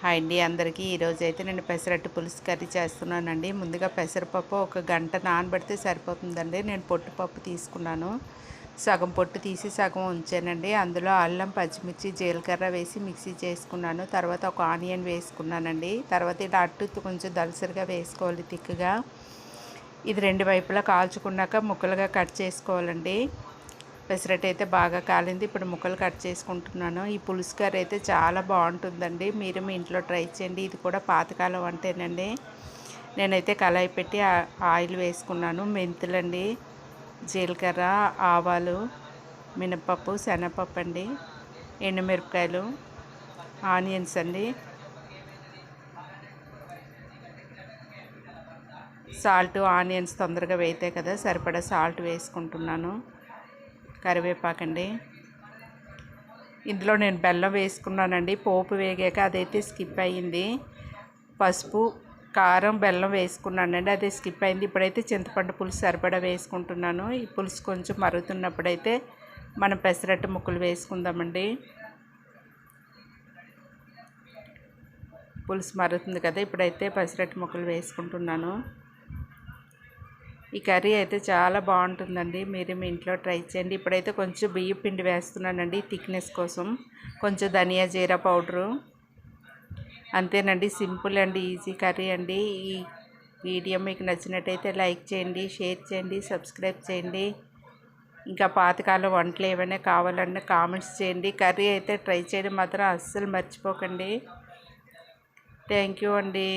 Hi అండి అందరికీ. ఈరోజైతే నేను పెసరట్టు పులుసు కర్రీ చేస్తున్నానండి. ముందుగా పెసరపప్పు ఒక గంట నానబెడితే సరిపోతుందండి. నేను పొట్టుపప్పు తీసుకున్నాను. సగం పొట్టు తీసి సగం ఉంచానండి. అందులో అల్లం, పచ్చిమిర్చి, జీలకర్ర వేసి మిక్సీ చేసుకున్నాను. తర్వాత ఒక ఆనియన్ వేసుకున్నానండి. తర్వాత ఇలా అట్టు కొంచెం దలసరిగా వేసుకోవాలి తిక్కుగా. ఇది రెండు వైపులా కాల్చుకున్నాక ముక్కలుగా కట్ చేసుకోవాలండి. పెసరట్టు అయితే బాగా కాలింది. ఇప్పుడు ముక్కలు కట్ చేసుకుంటున్నాను. ఈ పులుసు కర్రీ అయితే చాలా బాగుంటుందండి. మీరు మీ ఇంట్లో ట్రై చేయండి. ఇది కూడా పాతకాలం వంటేనండి. నేనైతే కళాయి పెట్టి ఆయిల్ వేసుకున్నాను. మెంతులండి, జీలకర్ర, ఆవాలు, మినపప్పు, శనగపప్పు అండి, ఎండుమిరపకాయలు, ఆనియన్స్ అండి, సాల్ట్. ఆనియన్స్ తొందరగా వేయితాయి కదా, సరిపడా సాల్ట్ వేసుకుంటున్నాను. కరివేపాకండి. ఇందులో నేను బెల్లం వేసుకున్నానండి. పోపు వేగాక అదైతే స్కిప్ అయ్యింది. పసుపు, కారం, బెల్లం వేసుకున్నానండి, అదే స్కిప్ అయింది. ఇప్పుడైతే చింతపండు పులుసు సరిపడా వేసుకుంటున్నాను. ఈ పులుసు కొంచెం మరుగుతున్నప్పుడైతే మనం పెసరట్టు ముక్కలు వేసుకుందామండి. పులుసు మరుగుతుంది కదా, ఇప్పుడైతే పెసరట్టు ముక్కలు వేసుకుంటున్నాను. ఈ కర్రీ అయితే చాలా బాగుంటుందండి. మీరు మీ ఇంట్లో ట్రై చేయండి. ఇప్పుడైతే కొంచెం బియ్యం పిండి వేస్తున్నానండి థిక్నెస్ కోసం. కొంచెం ధనియా జీరా పౌడరు. అంతేనండి, సింపుల్ అండి, ఈజీ కర్రీ అండి. ఈ వీడియో మీకు నచ్చినట్టయితే లైక్ చేయండి, షేర్ చేయండి, సబ్స్క్రైబ్ చేయండి. ఇంకా పాతకాలం వంటలు ఏమైనా కావాలన్నా కామెంట్స్ చేయండి. కర్రీ అయితే ట్రై చేయడం మాత్రం అస్సలు మర్చిపోకండి. థ్యాంక్ యూ అండి.